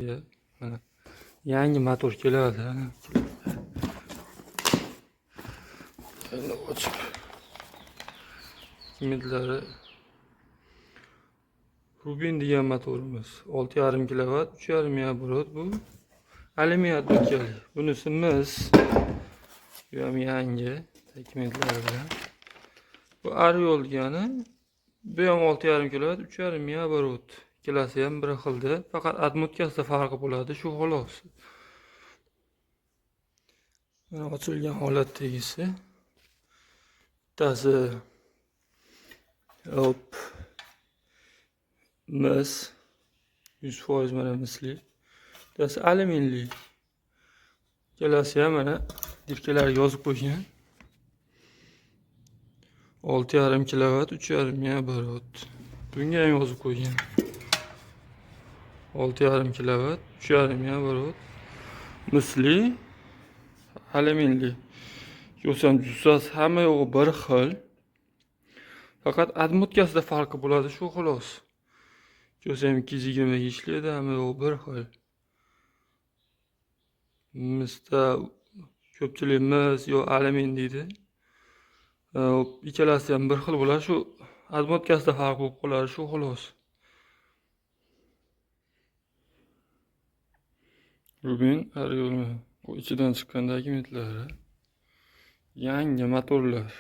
Mana yangi motor keladi. Endi ochib kimidlari Rubin degan motorimiz 6,5 kilovat, 3,5 оборот bu. Alyuminat o'tkali. Bunisi mis. Bu ham yangi takmitlar bilan. Bu Ariol degani. Bu ham 6,5 kilovat, 3,5 оборот. Ikkalasi ham bir xilda, faqat atmotkasida farqi bo'ladi, shu xolos. Mana ochilgan holatdagisi. Bittasi hop mis 100% mana misli. Bittasi alyuminli. Ikkalasi ham mana dirkalarga yozib qo'ygan. 6,5 kilovat, 3,5 оборот. Bunga ham yozib qo'ygan. 6,5 kilovat, 3,5 оборот. Misli alyuminli. Yo'sam jussasi hamma yo'g'i bir xil. Faqat atmotkasida farqi bo'ladi, shu xolos. Yo'sam 220 ga ishlaydi, hamma yo'g'i bir xil. Misda ko'pchilik mis yo alyumin deydi. Ikkalasi ham bir xil bo'ladi, shu atmotkasida farq bo'lib qoladi, shu xolos. Rubin Ariol bu ichidan chiqqandagi mitlari. Yangi motorlar.